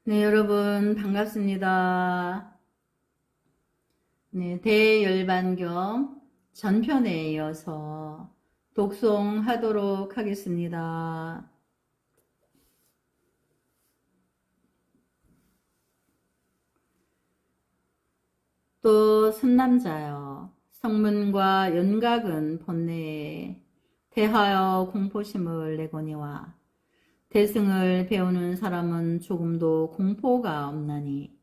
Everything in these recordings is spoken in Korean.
네, 여러분 반갑습니다. 네, 대열반경 전편에 이어서 독송하도록 하겠습니다. 또 선남자여, 성문과 연각은 본내에 대하여 공포심을 내거니와 대승을 배우는 사람은 조금도 공포가 없나니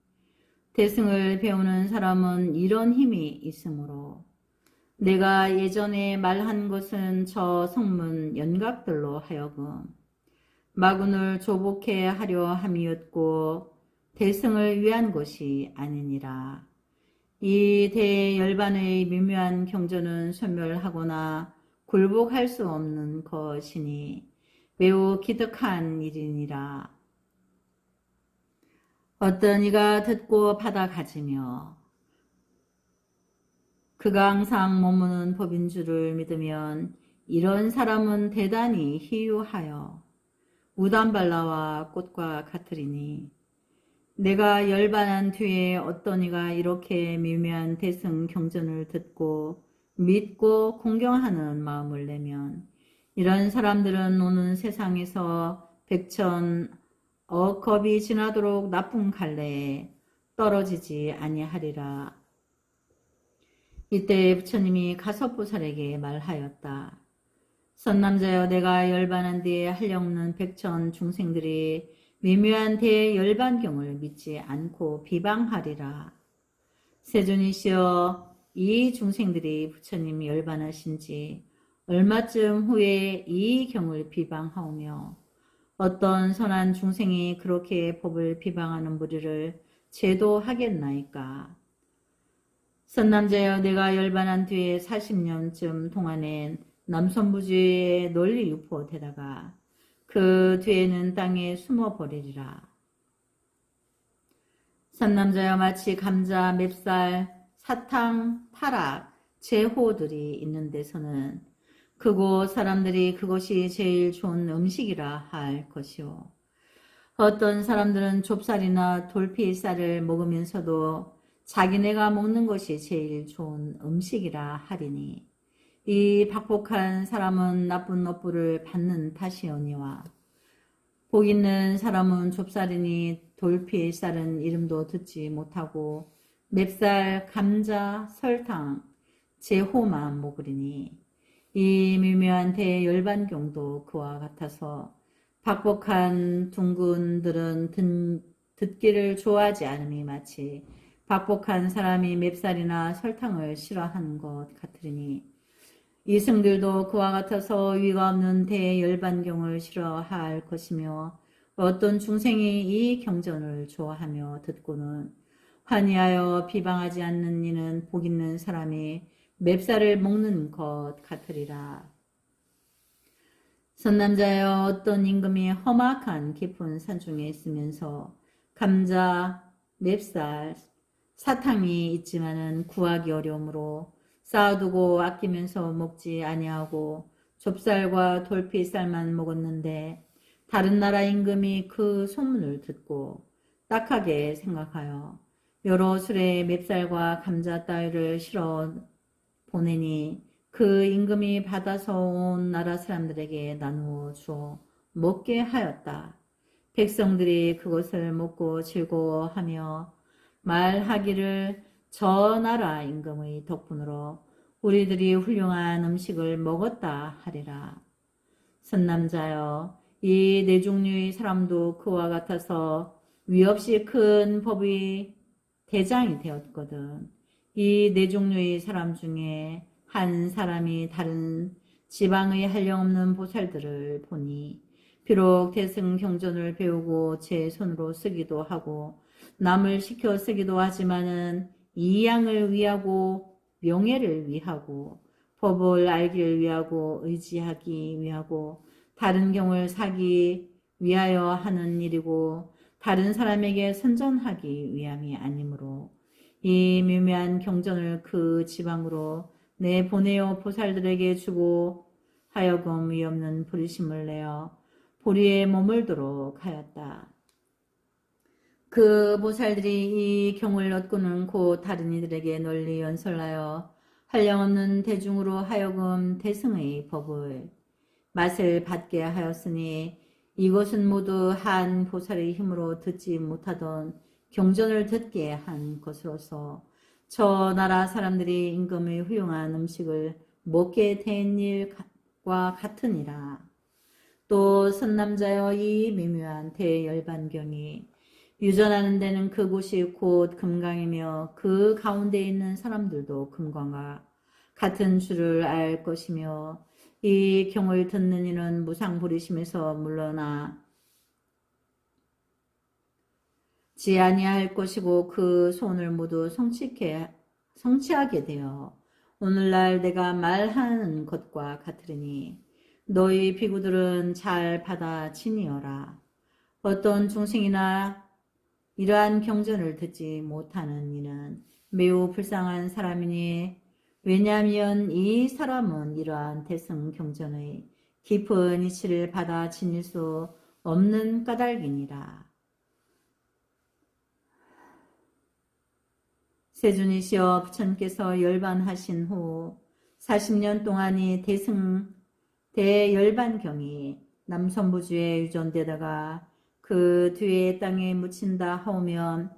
대승을 배우는 사람은 이런 힘이 있으므로 내가 예전에 말한 것은 저 성문 연각들로 하여금 마군을 조복해 하려 함이었고 대승을 위한 것이 아니니라. 이 대열반의 미묘한 경전은 소멸하거나 굴복할 수 없는 것이니 매우 기득한 일이니라. 어떤 이가 듣고 받아 가지며 그가 항상 머무는 법인 줄을 믿으면 이런 사람은 대단히 희유하여 우단발라와 꽃과 같으리니 내가 열반한 뒤에 어떤 이가 이렇게 미묘한 대승 경전을 듣고 믿고 공경하는 마음을 내면 이런 사람들은 오는 세상에서 백천 억겁이 지나도록 나쁜 갈래에 떨어지지 아니하리라. 이때 부처님이 가섭보살에게 말하였다. 선남자여, 내가 열반한 뒤에 한량없는 백천 중생들이 미묘한 대열반경을 믿지 않고 비방하리라. 세존이시여, 이 중생들이 부처님 열반하신 지 얼마쯤 후에 이 경을 비방하오며 어떤 선한 중생이 그렇게 법을 비방하는 무리를 제도하겠나이까. 선남자여, 내가 열반한 뒤에 40년쯤 동안엔 남선부주의에 널리 유포되다가 그 뒤에는 땅에 숨어버리리라. 선남자여, 마치 감자, 맵쌀, 사탕, 타락, 제호들이 있는 데서는 그곳 사람들이 그것이 제일 좋은 음식이라 할 것이요. 어떤 사람들은 좁쌀이나 돌피쌀을 먹으면서도 자기네가 먹는 것이 제일 좋은 음식이라 하리니 이 박복한 사람은 나쁜 업부를 받는 탓이오니와 복 있는 사람은 좁쌀이니 돌피쌀은 이름도 듣지 못하고 맵쌀, 감자, 설탕, 제호만 먹으리니 이 미묘한 대열반경도 그와 같아서 박복한 둥근들은 듣기를 좋아하지 않음이 마치 박복한 사람이 맵쌀이나 설탕을 싫어하는 것 같으리니 이승들도 그와 같아서 위가 없는 대열반경을 싫어할 것이며 어떤 중생이 이 경전을 좋아하며 듣고는 환희하여 비방하지 않는 이는 복 있는 사람이 맵쌀을 먹는 것 같으리라. 선남자여, 어떤 임금이 험악한 깊은 산중에 있으면서 감자, 맵쌀, 사탕이 있지만은 구하기 어려우므로 쌓아두고 아끼면서 먹지 아니하고 좁쌀과 돌피쌀만 먹었는데 다른 나라 임금이 그 소문을 듣고 딱하게 생각하여 여러 술에 맵쌀과 감자 따위를 실어 보내니 그 임금이 받아서 온 나라 사람들에게 나누어 주어 먹게 하였다. 백성들이 그것을 먹고 즐거워하며 말하기를 저 나라 임금의 덕분으로 우리들이 훌륭한 음식을 먹었다 하리라. 선남자여, 이 네 종류의 사람도 그와 같아서 위없이 큰 법의 대장이 되었거든. 이 네 종류의 사람 중에 한 사람이 다른 지방의 한량없는 보살들을 보니 비록 대승 경전을 배우고 제 손으로 쓰기도 하고 남을 시켜 쓰기도 하지만은 이양을 위하고 명예를 위하고 법을 알기를 위하고 의지하기 위하고 다른 경을 사기 위하여 하는 일이고 다른 사람에게 선전하기 위함이 아니므로 이 미묘한 경전을 그 지방으로 내보내어 보살들에게 주고 하여금 위없는 부리심을 내어 보리에 머물도록 하였다. 그 보살들이 이 경을 얻고는 곧 다른 이들에게 널리 연설하여 한량없는 대중으로 하여금 대승의 법을 맛을 받게 하였으니 이것은 모두 한 보살의 힘으로 듣지 못하던 경전을 듣게 한 것으로서 저 나라 사람들이 임금의 훌륭한 음식을 먹게 된 일과 같으니라. 또 선남자여 이 미묘한 대열반경이 유전하는 데는 그곳이 곧 금강이며 그 가운데 있는 사람들도 금강과 같은 줄을 알 것이며 이 경을 듣는 이는 무상부리심에서 물러나 지 아니할 것이고 그 소원을 모두 성취하게 되어 오늘날 내가 말하는 것과 같으리니 너희 비구들은 잘 받아지니어라. 어떤 중생이나 이러한 경전을 듣지 못하는 이는 매우 불쌍한 사람이니 왜냐하면 이 사람은 이러한 대승 경전의 깊은 이치를 받아 지닐 수 없는 까닭이니라. 세준이시여 부처님께서 열반하신 후 40년 동안이 대열반경이 남선부주에 유전되다가 그 뒤에 땅에 묻힌다 하오면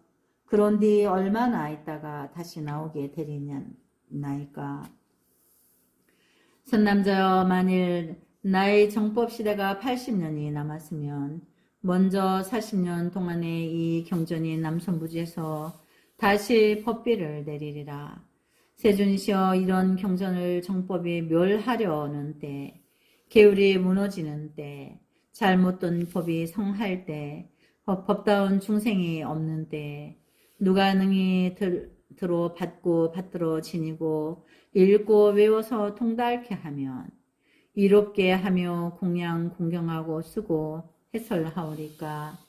그런 뒤 얼마나 있다가 다시 나오게 되리나이까. 선남자여 만일 나의 정법시대가 80년이 남았으면 먼저 40년 동안의 이 경전이 남선부지에서 다시 법비를 내리리라. 세준이시여 이런 경전을 정법이 멸하려는 때, 계율이 무너지는 때, 잘못된 법이 성할 때, 법다운 중생이 없는 때, 누가 능히 들어 받고 받들어 지니고 읽고 외워서 통달케 하면 이롭게 하며 공양 공경하고 쓰고 해설하오리까.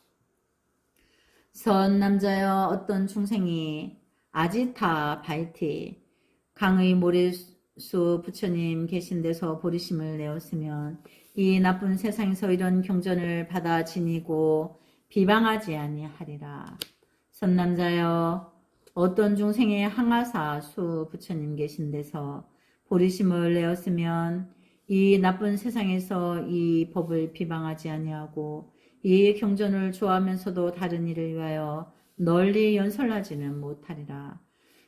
선 남자여 어떤 중생이 아지타 바이티 강의 모래수 부처님 계신 데서 보리심을 내었으면 이 나쁜 세상에서 이런 경전을 받아 지니고 비방하지 아니하리라. 선남자여 어떤 중생의 항아사 수 부처님 계신 데서 보리심을 내었으면 이 나쁜 세상에서 이 법을 비방하지 아니하고 이 경전을 좋아하면서도 다른 일을 위하여 널리 연설하지는 못하리라.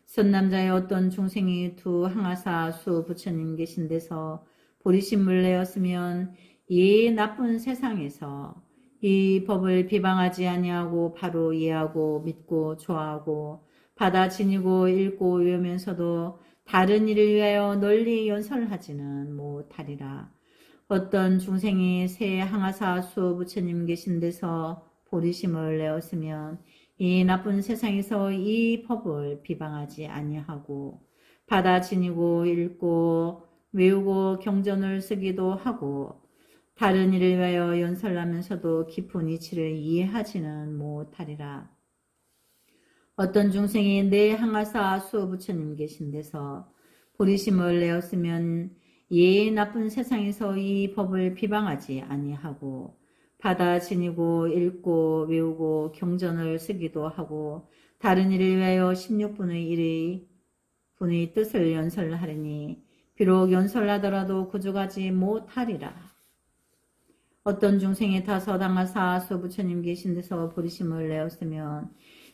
선남자의 어떤 중생이 두 항아사 수 부처님 계신 데서 보리심을 내었으면 이 나쁜 세상에서 이 법을 비방하지 아니하고 바로 이해하고 믿고 좋아하고 받아 지니고 읽고 외우면서도 다른 일을 위하여 널리 연설하지는 못하리라. 어떤 중생이 새 항아사 수 부처님 계신 데서 보리심을 내었으면 이 나쁜 세상에서 이 법을 비방하지 아니하고 받아 지니고 읽고 외우고 경전을 쓰기도 하고 다른 일을 위하여 연설하면서도 깊은 이치를 이해하지는 못하리라. 어떤 중생이 내 항아사 수 부처님 계신 데서 보리심을 내었으면 이 나쁜 세상에서 이 법을 비방하지 아니하고 받아 지니고 읽고 외우고 경전을 쓰기도 하고 다른 일을 위하여 16분의 1의 뜻을 연설하리니 비록 연설하더라도 구족하지 못하리라. 어떤 중생이 다서당하사 수 부처님 계신 데서 보리심을 내었으면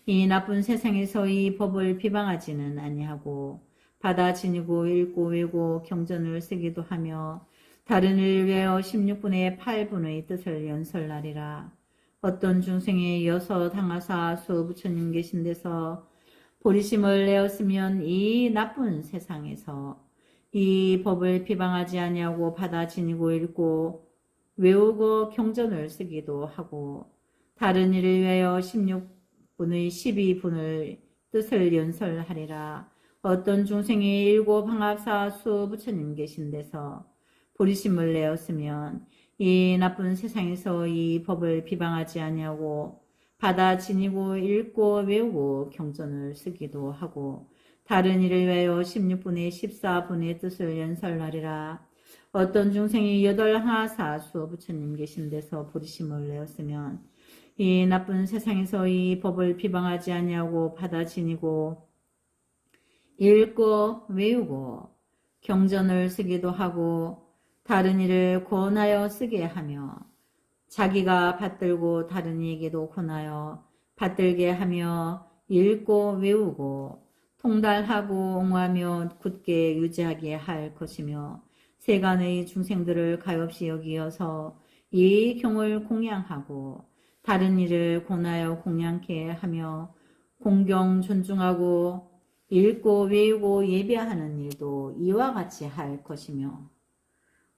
이 나쁜 세상에서 이 법을 비방하지는 아니하고 받아 지니고 읽고 외고 경전을 쓰기도 하며 다른 일을 위하여 16분의 8분의 뜻을 연설하리라. 어떤 중생이 여서당하사 수 부처님 계신 데서 보리심을 내었으면 이 나쁜 세상에서 이 법을 비방하지 아니하고 받아 지니고 읽고 외우고 경전을 쓰기도 하고 다른 일을 위하여 16분의 12분의 뜻을 연설하리라. 어떤 중생이 일곱 항합사 수 부처님 계신 데서 보리심을 내었으면 이 나쁜 세상에서 이 법을 비방하지 아니하고 받아 지니고 읽고 외우고 경전을 쓰기도 하고 다른 일을 위하여 16분의 14분의 뜻을 연설하리라. 어떤 중생이 여덟 하사 수 부처님 계신 데서 보리심을 내었으면 이 나쁜 세상에서 이 법을 비방하지 아니하고 받아 지니고 읽고 외우고 경전을 쓰기도 하고 다른 이를 권하여 쓰게 하며 자기가 받들고 다른 이에게도 권하여 받들게 하며 읽고 외우고 통달하고 옹호하며 굳게 유지하게 할 것이며 세간의 중생들을 가엾이 여기어서 이 경을 공양하고 다른 이를 권하여 공양케 하며 공경 존중하고 읽고 외우고 예배하는 일도 이와 같이 할 것이며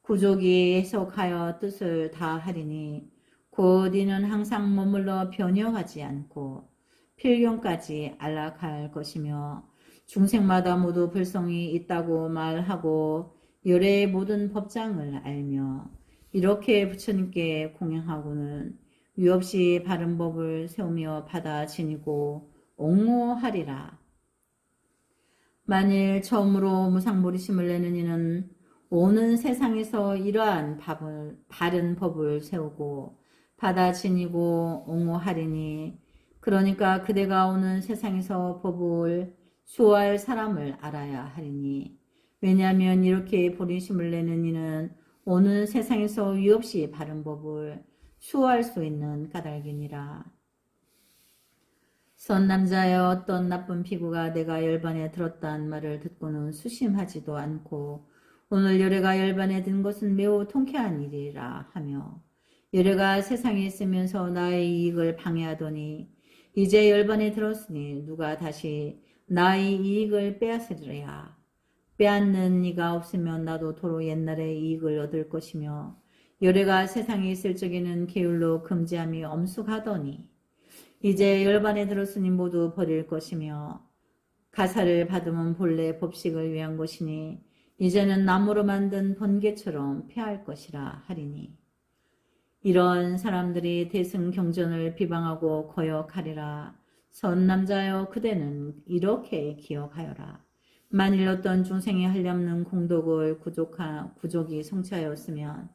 구족이 해석하여 뜻을 다하리니 곧 이는 항상 머물러 변형하지 않고 필경까지 안락할 것이며 중생마다 모두 불성이 있다고 말하고 열의 모든 법장을 알며 이렇게 부처님께 공양하고는 위없이 바른 법을 세우며 받아 지니고 옹호하리라. 만일 처음으로 무상모리심을 내는 이는 오는 세상에서 이러한 바른 법을 세우고 받아 지니고 옹호하리니 그러니까 그대가 오는 세상에서 법을 수호할 사람을 알아야 하리니 왜냐하면 이렇게 보리심을 내는 이는 오는 세상에서 위없이 바른 법을 수호할 수 있는 까닭이니라. 선남자여 어떤 나쁜 피구가 내가 열반에 들었다는 말을 듣고는 수심하지도 않고 오늘 열애가 열반에 든 것은 매우 통쾌한 일이라 하며 열애가 세상에 있으면서 나의 이익을 방해하더니 이제 열반에 들었으니 누가 다시 나의 이익을 빼앗으리야. 빼앗는 이가 없으면 나도 도로 옛날의 이익을 얻을 것이며 열애가 세상에 있을 적에는 게을로 금지함이 엄숙하더니 이제 열반에 들었으니 모두 버릴 것이며 가사를 받으면 본래 법식을 위한 것이니 이제는 나무로 만든 번개처럼 폐할 것이라 하리니 이런 사람들이 대승 경전을 비방하고 거역하리라. 선남자여 그대는 이렇게 기억하여라. 만일 어떤 중생이 하려는 공덕을 구족이 성취하였으면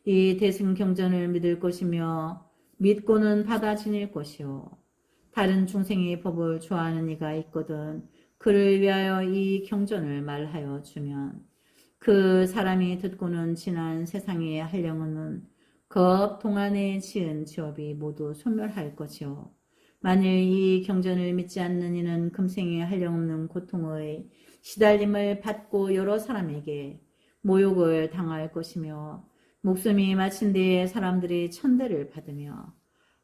이 대승 경전을 믿을 것이며 믿고는 받아 지닐 것이요. 다른 중생의 법을 좋아하는 이가 있거든 그를 위하여 이 경전을 말하여 주면 그 사람이 듣고는 지난 세상의 한량은 그 동안에 지은 지업이 모두 소멸할 것이요. 만일 이 경전을 믿지 않는 이는 금생에 한량없는 고통의 시달림을 받고 여러 사람에게 모욕을 당할 것이며 목숨이 마친 뒤에 사람들이 천대를 받으며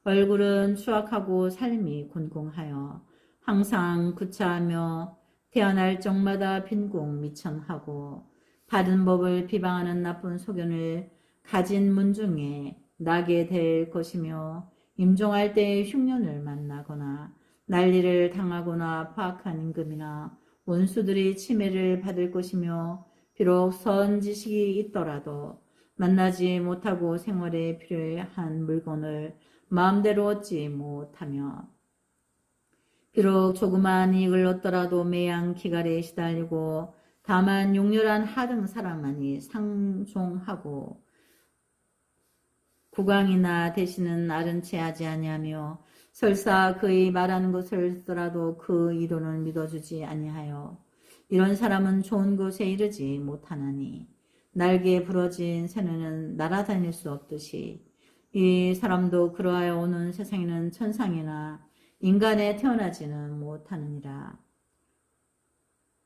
얼굴은 추악하고 삶이 곤궁하여 항상 구차하며 태어날 적마다 빈궁 미천하고 바른 법을 비방하는 나쁜 소견을 가진 문중에 나게 될 것이며 임종할 때 흉년을 만나거나 난리를 당하거나 파악한 임금이나 원수들이 침해를 받을 것이며 비록 선 지식이 있더라도 만나지 못하고 생활에 필요한 물건을 마음대로 얻지 못하며 비록 조그마한 이익을 얻더라도 매양 기갈에 시달리고 다만 용렬한 하등 사람만이 상종하고 국왕이나 대신은 아른 채 하지 아니하며 설사 그의 말하는 것을 듣더라도 그 이론을 믿어주지 아니하여 이런 사람은 좋은 곳에 이르지 못하나니 날개 부러진 새는 날아다닐 수 없듯이 이 사람도 그러하여 오는 세상에는 천상이나 인간에 태어나지는 못하느니라.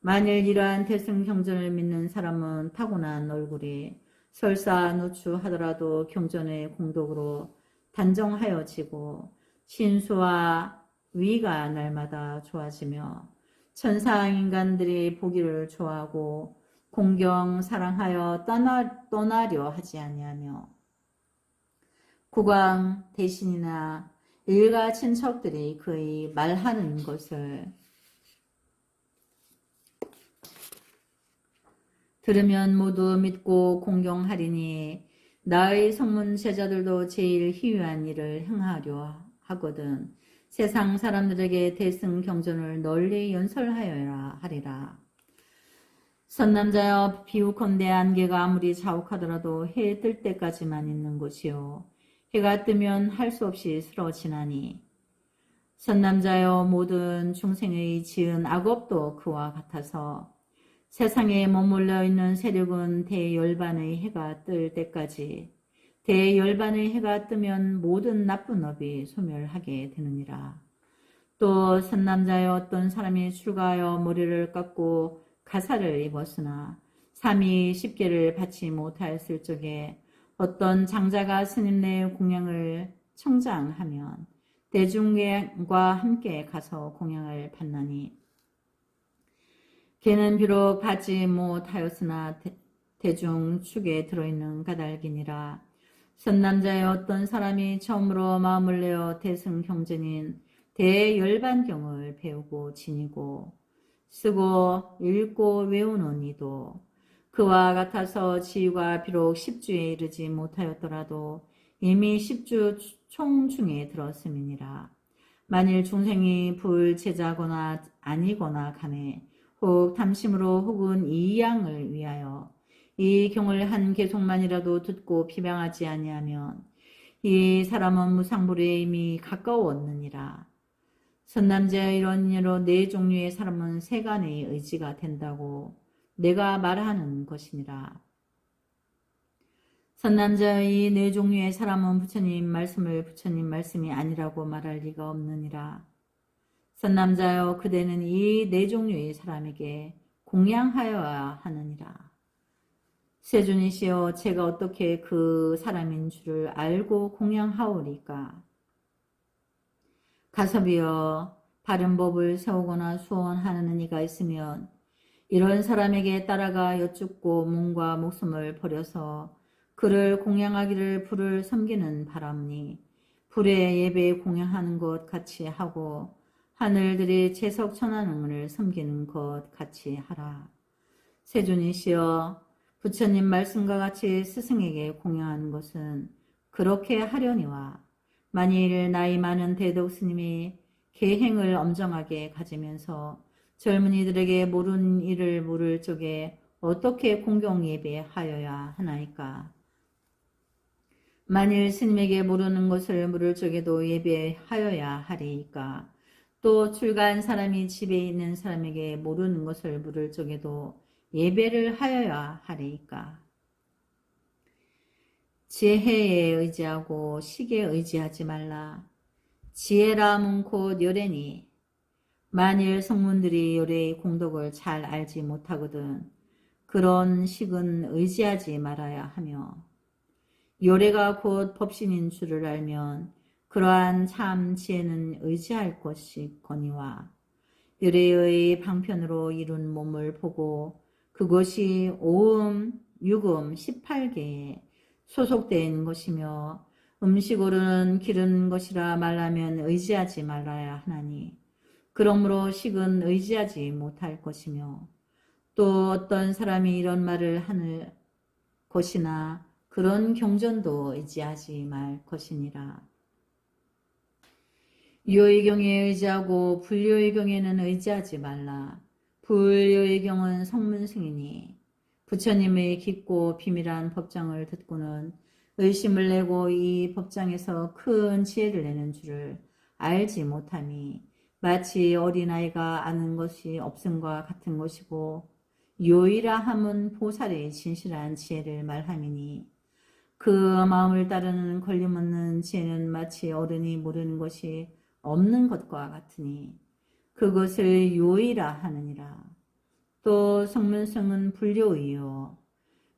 만일 이러한 대승경전을 믿는 사람은 타고난 얼굴이 설사 노추하더라도 경전의 공덕으로 단정하여지고 신수와 위가 날마다 좋아지며 천상인간들이 보기를 좋아하고 공경 사랑하여 떠나려 하지 아니하며 국왕 대신이나 일가 친척들이 그의 말하는 것을 들으면 모두 믿고 공경하리니 나의 성문 제자들도 제일 희유한 일을 행하려 하거든 세상 사람들에게 대승 경전을 널리 연설하여라 하리라. 선남자여 비우컨대 안개가 아무리 자욱하더라도 해 뜰 때까지만 있는 것이요 해가 뜨면 할 수 없이 쓰러지나니 선남자여 모든 중생의 지은 악업도 그와 같아서 세상에 머물러 있는 세력은 대열반의 해가 뜰 때까지 대열반의 해가 뜨면 모든 나쁜 업이 소멸하게 되느니라. 또 선남자여 어떤 사람이 출가하여 머리를 깎고 가사를 입었으나 삼위 십계를 받지 못하였을 적에 어떤 장자가 스님네의 공양을 청장하면 대중과 함께 가서 공양을 받나니 걔는 비록 받지 못하였으나 대중 축에 들어있는 까닭이니라. 선남자의 어떤 사람이 처음으로 마음을 내어 대승경전인 대열반경을 배우고 지니고 쓰고 읽고 외우는 이도 그와 같아서 지위가 비록 10주에 이르지 못하였더라도 이미 10주 총중에 들었음이니라. 만일 중생이 불제자거나 아니거나 간에 혹 탐심으로 혹은 이양을 위하여 이 경을 한 개송만이라도 듣고 비방하지 아니하면 이 사람은 무상불에 이미 가까웠느니라. 선남자의 이런 일로 네 종류의 사람은 세간의 의지가 된다고 내가 말하는 것이니라. 선남자의 네 종류의 사람은 부처님 말씀이 아니라고 말할 리가 없느니라. 선남자여 그대는 이 네 종류의 사람에게 공양하여야 하느니라. 세존이시여 제가 어떻게 그 사람인 줄을 알고 공양하오리까. 가섭이여 바른 법을 세우거나 수원하는 이가 있으면 이런 사람에게 따라가 여쭙고 몸과 목숨을 버려서 그를 공양하기를 불을 섬기는 바람니 불에 예배 공양하는 것 같이 하고 하늘들이 채석천하능을 섬기는 것 같이 하라. 세존이시여 부처님 말씀과 같이 스승에게 공양하는 것은 그렇게 하려니와 만일 나이 많은 대덕스님이 계행을 엄정하게 가지면서 젊은이들에게 모르는 일을 물을 적에 어떻게 공경 예배하여야 하나이까. 만일 스님에게 모르는 것을 물을 적에도 예배하여야 하리이까. 또 출가한 사람이 집에 있는 사람에게 모르는 것을 물을 적에도 예배를 하여야 하리이까. 지혜에 의지하고 식에 의지하지 말라. 지혜람은 곧 요래니 만일 성문들이 요래의 공덕을 잘 알지 못하거든 그런 식은 의지하지 말아야 하며 요래가 곧 법신인 줄을 알면 그러한 참 지혜는 의지할 것이거니와 요래의 방편으로 이룬 몸을 보고 그것이 오음, 육음, 18개에 소속된 것이며 음식으로는 기른 것이라 말하면 의지하지 말아야 하나니 그러므로 식은 의지하지 못할 것이며 또 어떤 사람이 이런 말을 하는 것이나 그런 경전도 의지하지 말 것이니라. 유의 경에 의지하고 불유의 경에는 의지하지 말라. 불유의 경은 성문승이니 부처님의 깊고 비밀한 법장을 듣고는 의심을 내고 이 법장에서 큰 지혜를 내는 줄을 알지 못함이 마치 어린아이가 아는 것이 없음과 같은 것이고 요이라 함은 보살의 진실한 지혜를 말함이니 그 마음을 따르는 걸림없는 지혜는 마치 어른이 모르는 것이 없는 것과 같으니 그것을 요이라 하느니라. 또 성문성은 불요이요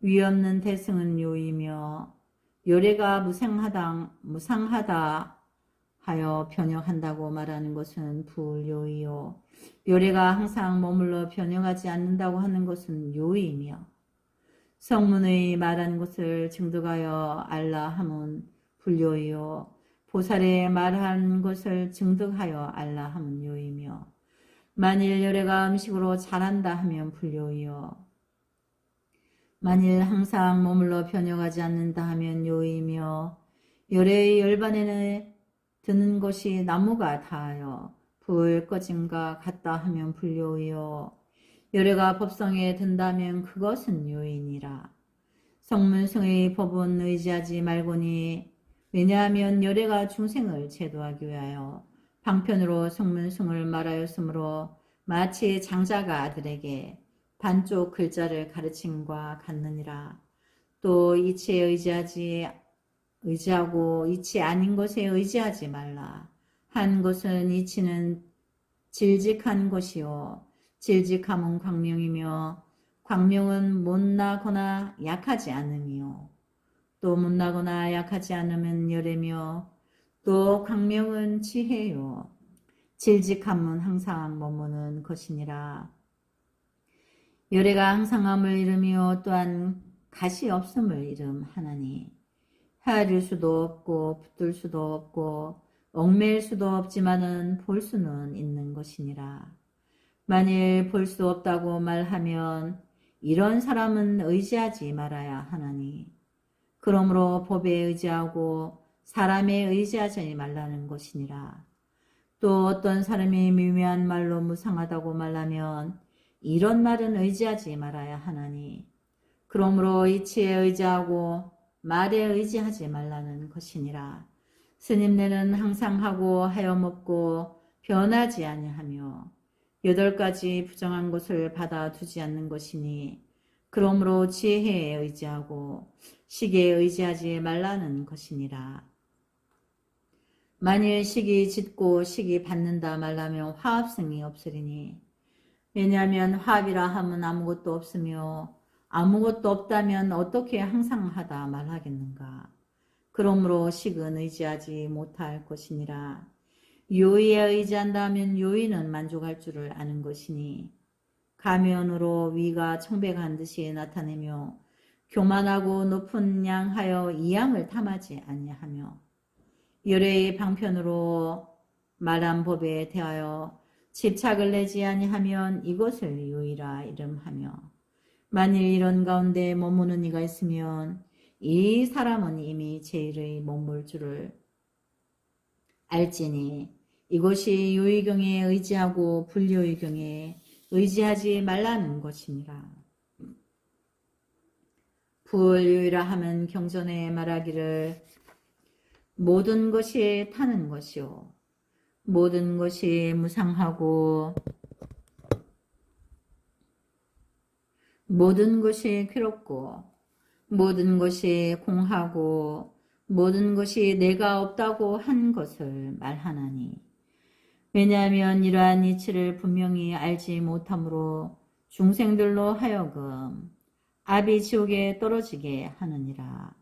위없는 대승은 요이며 요래가 무상하다 하여 변혁한다고 말하는 것은 불요이요 요래가 항상 머물러 변혁하지 않는다고 하는 것은 요이며 성문의 말하는 것을 증득하여 알라 함은 불요이요 보살의 말한 것을 증득하여 알라 함은 요이며 만일 요래가 음식으로 잘한다 하면 불요이요 만일 항상 머물러 변혁하지 않는다 하면 요이며 요래의 열반에는 드는 것이 나무가 닿아요 불 꺼짐과 같다 하면 불요이요 요래가 법성에 든다면 그것은 요이니라. 성문성의 법은 의지하지 말고니 왜냐하면 열애가 중생을 제도하기 위하여 방편으로 성문승을 말하였으므로 마치 장자가 아들에게 반쪽 글자를 가르침과 같느니라. 또 이치에 의지하고 이치 아닌 것에 의지하지 말라. 한 것은 이치는 질직한 것이요 질직함은 광명이며 광명은 못나거나 약하지 않음이요 또 못나거나 약하지 않으면 열애며 또 광명은 지혜요 질직함은 항상 머무는 것이니라. 열애가 항상함을 이루며 또한 가시 없음을 이름하나니 헤아릴 수도 없고 붙들 수도 없고 얽매일 수도 없지만은 볼 수는 있는 것이니라. 만일 볼 수 없다고 말하면 이런 사람은 의지하지 말아야 하나니 그러므로 법에 의지하고 사람에 의지하지 말라는 것이니라. 또 어떤 사람이 미묘한 말로 무상하다고 말하면 이런 말은 의지하지 말아야 하나니 그러므로 이치에 의지하고 말에 의지하지 말라는 것이니라. 스님네는 항상 하고 하염없고 변하지 아니하며 8가지 부정한 것을 받아두지 않는 것이니 그러므로 지혜에 의지하고 식에 의지하지 말라는 것이니라. 만일 식이 짙고 식이 받는다 말라면 화합성이 없으리니 왜냐하면 화합이라 함은 아무것도 없으며 아무것도 없다면 어떻게 항상 하다 말하겠는가. 그러므로 식은 의지하지 못할 것이니라. 요의에 의지한다면 요의는 만족할 줄을 아는 것이니 가면으로 위가 청백한 듯이 나타내며 교만하고 높은 양하여 이 양을 탐하지 아니하며 열애의 방편으로 말한 법에 대하여 집착을 내지 아니하면 이것을 요의라 이름하며 만일 이런 가운데 머무는 이가 있으면 이 사람은 이미 제1의 머물 줄을 알지니 이것이 요의경에 의지하고 불요의경에 의지하지 말라는 것이니라. 불요의라 하면 경전에 말하기를 모든 것이 타는 것이요 모든 것이 무상하고 모든 것이 괴롭고 모든 것이 공하고 모든 것이 내가 없다고 한 것을 말하나니 왜냐하면 이러한 이치를 분명히 알지 못함으로 중생들로 하여금 아비지옥에 떨어지게 하느니라.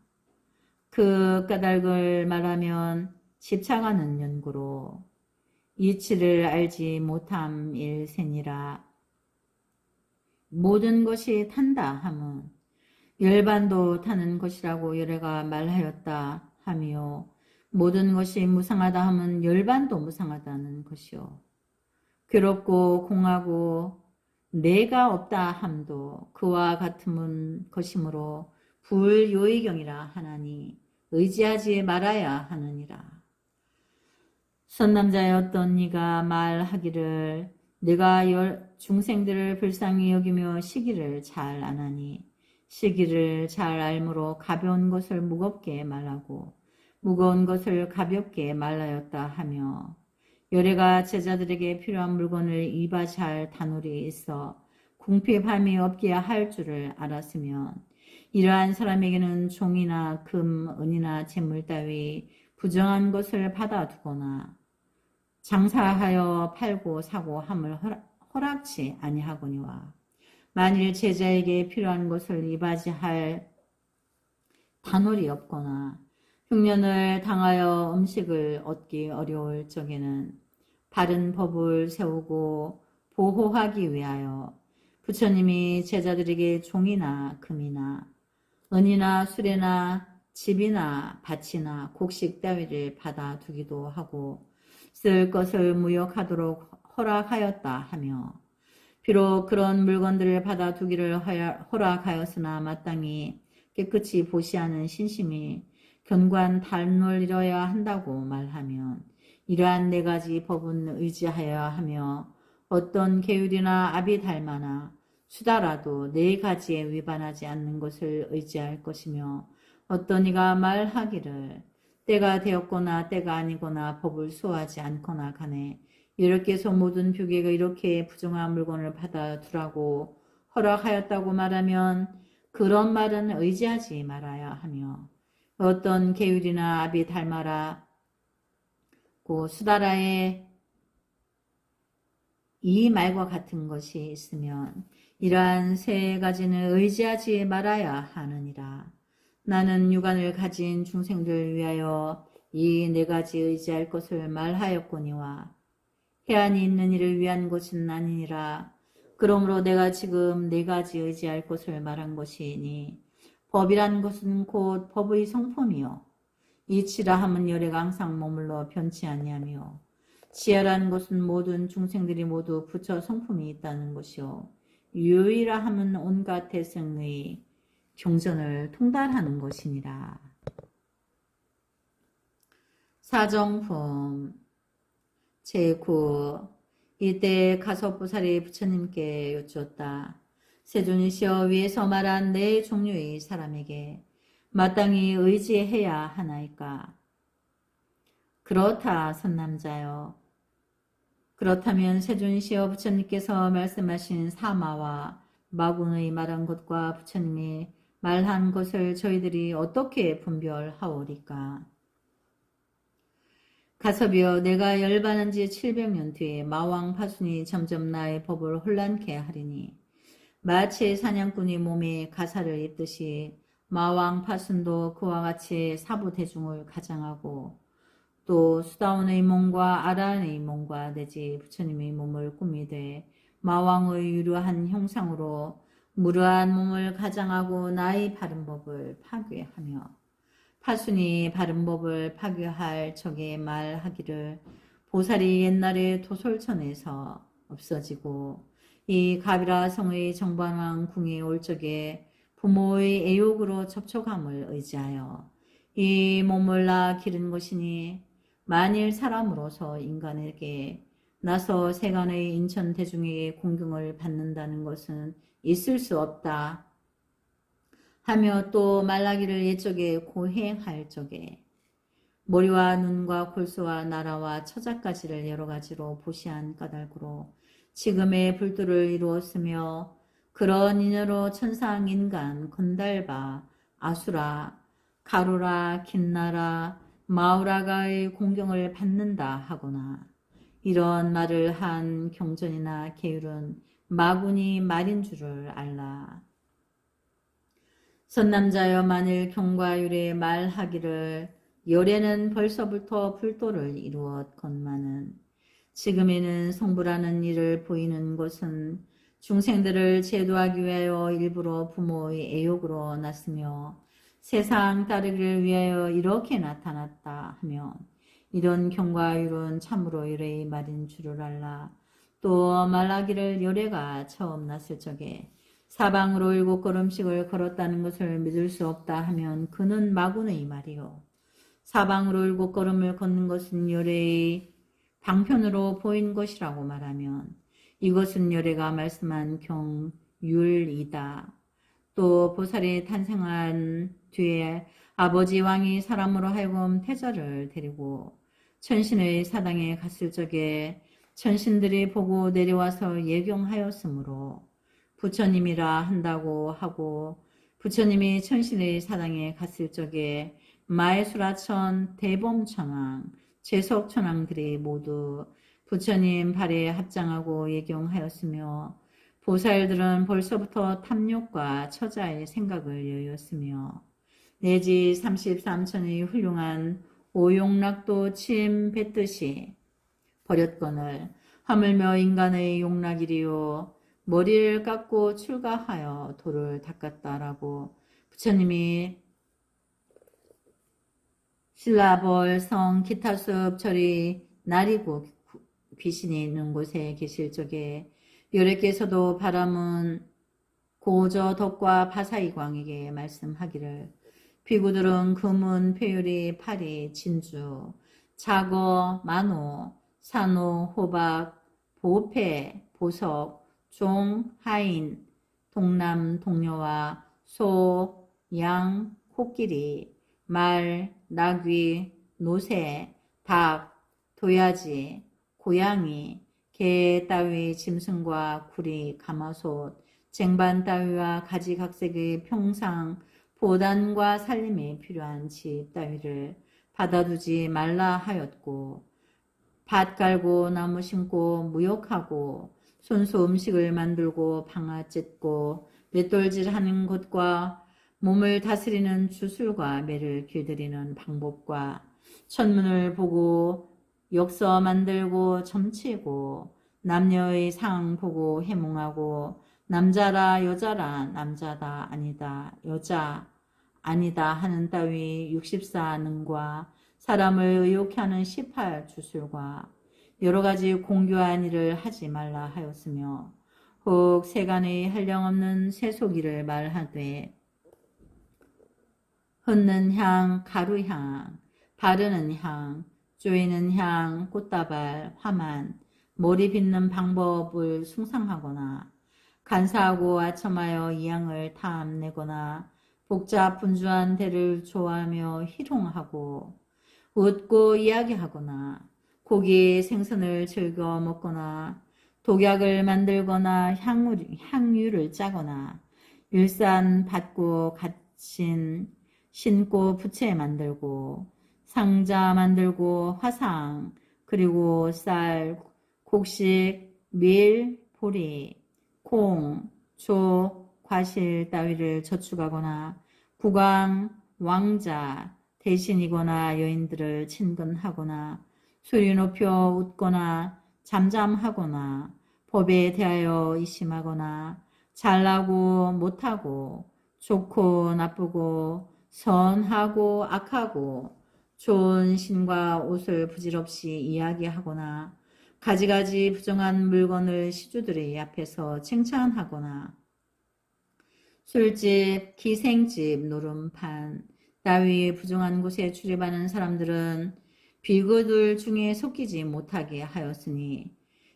그 까닭을 말하면 집착하는 연고로 이치를 알지 못함일세니라. 모든 것이 탄다 함은 열반도 타는 것이라고 열애가 말하였다 하며 모든 것이 무상하다 함은 열반도 무상하다는 것이요 괴롭고 공하고 내가 없다 함도 그와 같은 것이므로 불요의경이라 하나니 의지하지 말아야 하느니라. 선남자였던 이가 말하기를 내가 중생들을 불쌍히 여기며 시기를 잘 아나니 시기를 잘 알므로 가벼운 것을 무겁게 말하고 무거운 것을 가볍게 말하였다 하며 열애가 제자들에게 필요한 물건을 이바지할 다놀이 있어 궁핍함이 없게 할 줄을 알았으면 이러한 사람에게는 종이나 금, 은이나 재물 따위 부정한 것을 받아두거나 장사하여 팔고 사고 함을 허락치 아니하거니와 만일 제자에게 필요한 것을 이바지할 단월이 없거나 흉년을 당하여 음식을 얻기 어려울 적에는 바른 법을 세우고 보호하기 위하여 부처님이 제자들에게 종이나 금이나 은이나 수레나 집이나 밭이나 곡식 따위를 받아두기도 하고 쓸 것을 무역하도록 허락하였다 하며 비록 그런 물건들을 받아두기를 허락하였으나 마땅히 깨끗이 보시하는 신심이 견관 달놀이려야 한다고 말하면 이러한 4가지 법은 의지하여야 하며 어떤 계율이나 아비달마나 수다라도 4가지에 위반하지 않는 것을 의지할 것이며 어떤 이가 말하기를 때가 되었거나 때가 아니거나 법을 수호하지 않거나 가네. 여러께서 모든 표계가 이렇게 부정한 물건을 받아두라고 허락하였다고 말하면 그런 말은 의지하지 말아야 하며 어떤 계율이나 압이 닮아라 고 수다라에 이 말과 같은 것이 있으면 이러한 세 가지는 의지하지 말아야 하느니라. 나는 육안을 가진 중생들 위하여 이 네 가지 의지할 것을 말하였거니와 해안이 있는 이를 위한 것은 아니니라. 그러므로 내가 지금 네 가지 의지할 것을 말한 것이니 법이란 것은 곧 법의 성품이요 이치라 함은 열애가 항상 머물러 변치 아니하며 지혜라는 것은 모든 중생들이 모두 부처 성품이 있다는 것이요 유의라 함은 온갖 대승의 경전을 통달하는 것이니라. 사정품 제9 이때 가섭보살이 부처님께 여쭈었다. 세존이시여 위에서 말한 네 종류의 사람에게 마땅히 의지해야 하나이까? 그렇다 선남자여. 그렇다면 세존이시여 부처님께서 말씀하신 사마와 마군의 말한 것과 부처님이 말한 것을 저희들이 어떻게 분별하오리까? 가섭이여 내가 열반한 지 700년 뒤에 마왕 파순이 점점 나의 법을 혼란케 하리니 마치 사냥꾼이 몸에 가사를 입듯이 마왕 파순도 그와 같이 사부대중을 가장하고 또 수다원의 몸과 아라한의 몸과 내지 부처님의 몸을 꾸미되 마왕의 유려한 형상으로 무료한 몸을 가장하고 나의 바른 법을 파괴하며 파순이 바른 법을 파괴할 적에 말하기를 보살이 옛날에 도솔천에서 없어지고 이 가비라 성의 정반왕 궁에 올 적에 부모의 애욕으로 접촉함을 의지하여 이 몸을 낳아 기른 것이니 만일 사람으로서 인간에게 나서 세간의 인천 대중에게 공경을 받는다는 것은 있을 수 없다 하며 또 말하기를 옛적에 고행할 적에 머리와 눈과 골수와 나라와 처자까지를 여러 가지로 보시한 까닭으로 지금의 불도를 이루었으며 그런 인여로 천상 인간 건달바 아수라 가루라 긴나라 마우라가의 공경을 받는다 하거나 이런 말을 한 경전이나 계율은 마군이 말인 줄을 알라. 선남자여 만일 경과율에 말하기를 열애는 벌써부터 불도를 이루었건만은 지금에는 성부라는 일을 보이는 것은 중생들을 제도하기 위하여 일부러 부모의 애욕으로 났으며 세상 따르기를 위하여 이렇게 나타났다 하면 이런 경과율은 참으로 열애의 말인 줄을 알라. 또 말하기를 열애가 처음 났을 적에 사방으로 7걸음씩을 걸었다는 것을 믿을 수 없다 하면 그는 마군의 말이요. 사방으로 7걸음을 걷는 것은 열애의 방편으로 보인 것이라고 말하면 이것은 열애가 말씀한 경율이다. 또 보살이 탄생한 뒤에 아버지 왕이 사람으로 하여금 태자를 데리고 천신의 사당에 갔을 적에 천신들이 보고 내려와서 예경하였으므로 부처님이라 한다고 하고 부처님이 천신의 사당에 갔을 적에 마해수라천, 대범천왕, 제석천왕들이 모두 부처님 발에 합장하고 예경하였으며 보살들은 벌써부터 탐욕과 처자의 생각을 여였으며 내지 33천의 훌륭한 오용락도 침 뱉듯이 버렸거늘 하물며 인간의 용락이리요 머리를 깎고 출가하여 도를 닦았다라고 부처님이 신라벌 성 기타숲 절이 나리고 귀신이 있는 곳에 계실 적에 여래께서도 바람은 고저 덕과 바사이광에게 말씀하기를 비구들은 금은 폐유리 파리 진주 자거 만호 산호 호박 보패 보석 종, 하인, 동남, 동료와 소, 양, 코끼리, 말, 나귀, 노새, 닭, 도야지, 고양이, 개 따위 짐승과 구리, 가마솥, 쟁반 따위와 가지각색의 평상, 보단과 살림이 필요한 집 따위를 받아두지 말라 하였고, 밭 갈고 나무 심고 무역하고 손수 음식을 만들고 방아 찢고 맷돌질하는 것과 몸을 다스리는 주술과 매를 길들이는 방법과 천문을 보고 역서 만들고 점치고 남녀의 상 보고 해몽하고 남자라 여자라 남자다 아니다 여자 아니다 하는 따위 64능과 사람을 의욕케 하는 18주술과 여러 가지 공교한 일을 하지 말라 하였으며 혹 세간의 한량없는 세속일을 말하되 흩는 향, 가루향, 바르는 향, 쪼이는 향, 꽃다발, 화만, 머리 빗는 방법을 숭상하거나 간사하고 아첨하여 이 향을 탐내거나 복잡 분주한 대를 좋아하며 희롱하고 웃고 이야기하거나 고기 생선을 즐겨 먹거나 독약을 만들거나 향유를 짜거나 일산 받고 갇힌 신고 부채 만들고 상자 만들고 화상 그리고 쌀, 곡식, 밀, 보리, 콩, 조, 과실 따위를 저축하거나 국왕, 왕자, 대신이거나 여인들을 친근하거나 소리 높여 웃거나 잠잠하거나 법에 대하여 의심하거나 잘나고 못하고 좋고 나쁘고 선하고 악하고 좋은 신과 옷을 부질없이 이야기하거나 가지가지 부정한 물건을 시주들의 앞에서 칭찬하거나 술집, 기생집, 노름판 따위 부정한 곳에 출입하는 사람들은 비그들 중에 속히지 못하게 하였으니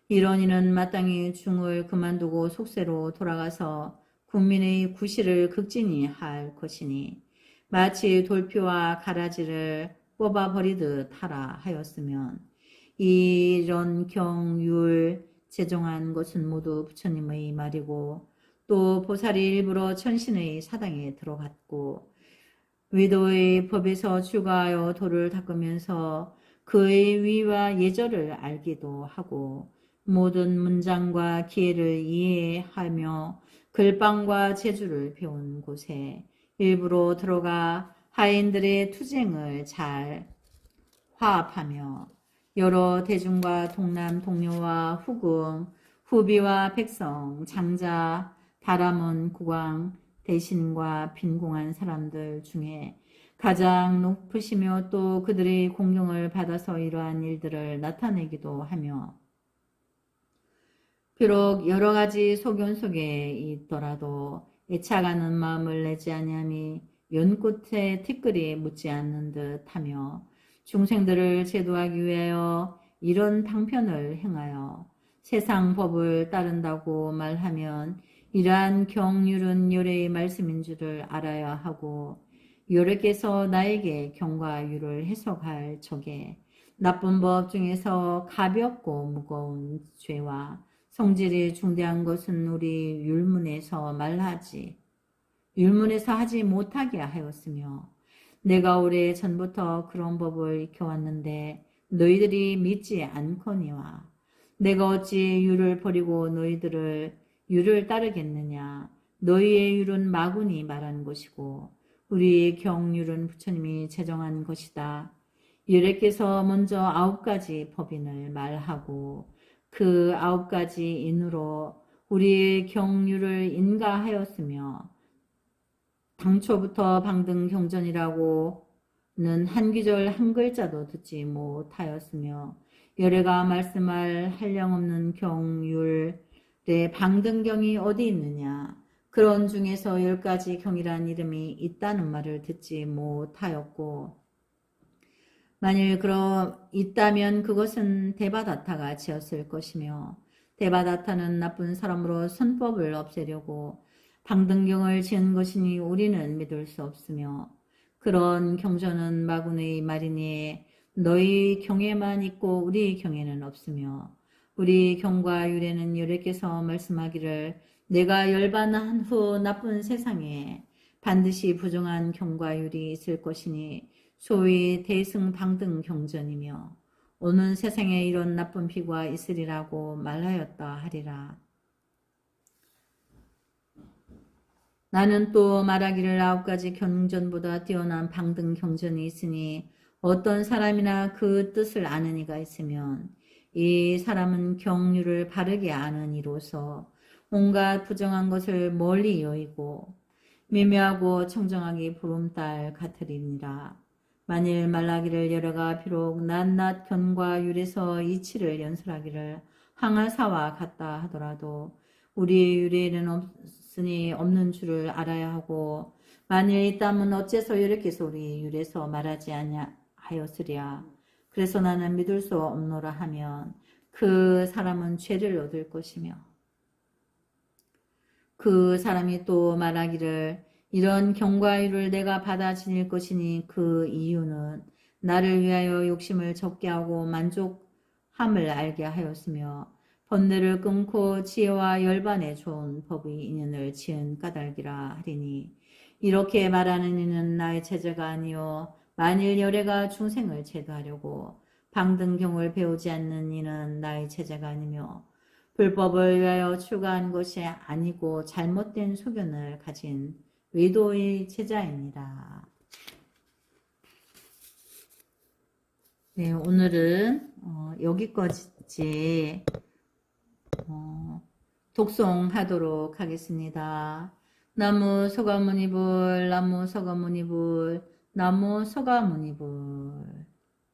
이런 이는 마땅히 중을 그만두고 속세로 돌아가서 국민의 구실을 극진히 할 것이니 마치 돌피와 가라지를 뽑아버리듯 하라 하였으면 이런 경율 제정한 것은 모두 부처님의 말이고 또 보살이 일부러 천신의 사당에 들어갔고 위도의 법에서 출가하여 도를 닦으면서 그의 위와 예절을 알기도 하고 모든 문장과 기회를 이해하며 글방과 재주를 배운 곳에 일부러 들어가 하인들의 투쟁을 잘 화합하며 여러 대중과 동남 동료와 후궁, 후비와 백성, 장자, 다람은 국왕, 대신과 빈공한 사람들 중에 가장 높으시며 또 그들의 공경을 받아서 이러한 일들을 나타내기도 하며 비록 여러 가지 소견 속에 있더라도 애착하는 마음을 내지 아니함이 연꽃에 티끌이 묻지 않는 듯 하며 중생들을 제도하기 위하여 이런 방편을 행하여 세상 법을 따른다고 말하면 이러한 경륜은 요래의 말씀인 줄을 알아야 하고 요래께서 나에게 경과 율을 해석할 적에 나쁜 법 중에서 가볍고 무거운 죄와 성질이 중대한 것은 우리 율문에서 말하지 율문에서 하지 못하게 하였으며 내가 오래 전부터 그런 법을 익혀왔는데 너희들이 믿지 않거니와 내가 어찌 율을 버리고 너희들을 율을 따르겠느냐. 너희의 율은 마군이 말한 것이고 우리의 경율은 부처님이 제정한 것이다. 유래께서 먼저 9가지 법인을 말하고 그 9가지 인으로 우리의 경율을 인가하였으며 당초부터 방등경전이라고는 한 귀절 한 글자도 듣지 못하였으며 열애가 말씀할 한량없는 경율의 방등경이 어디 있느냐. 그런 중에서 10가지 경이란 이름이 있다는 말을 듣지 못하였고 만일 있다면 그것은 데바다타가 지었을 것이며 데바다타는 나쁜 사람으로 선법을 없애려고 방등경을 지은 것이니 우리는 믿을 수 없으며 그런 경전은 마군의 말이니 너희 경에만 있고 우리 경에는 없으며 우리 경과 유래는 여호와께서 말씀하기를 내가 열반한 후 나쁜 세상에 반드시 부정한 경과 율이 있을 것이니 소위 대승방등 경전이며 오는 세상에 이런 나쁜 피가 있으리라고 말하였다 하리라. 나는 또 말하기를 9가지 경전보다 뛰어난 방등 경전이 있으니 어떤 사람이나 그 뜻을 아는 이가 있으면 이 사람은 경륜을 바르게 아는 이로서 온갖 부정한 것을 멀리 여의고 미묘하고 청정하기 보름달 같으리니라. 만일 말하기를 여러가 비록 낱낱 견과 율에서 이치를 연설하기를 항아사와 같다 하더라도 우리 율에는 없으니 없는 줄을 알아야 하고 만일 있다면 어째서 여러께서 우리 율에서 말하지 아니하였으랴. 그래서 나는 믿을 수 없노라 하면 그 사람은 죄를 얻을 것이며 그 사람이 또 말하기를 이런 경과율을 내가 받아 지닐 것이니 그 이유는 나를 위하여 욕심을 적게 하고 만족함을 알게 하였으며 번뇌를 끊고 지혜와 열반에 좋은 법의 인연을 지은 까닭이라 하리니 이렇게 말하는 이는 나의 제자가 아니요 만일 열애가 중생을 제도하려고 방등경을 배우지 않는 이는 나의 제자가 아니며 불법을 위하여 출가한 것이 아니고 잘못된 소견을 가진 외도의 제자입니다. 네, 오늘은 여기까지 독송하도록 하겠습니다. 나무 소가모니불 나무 소가모니불 나무 소가모니불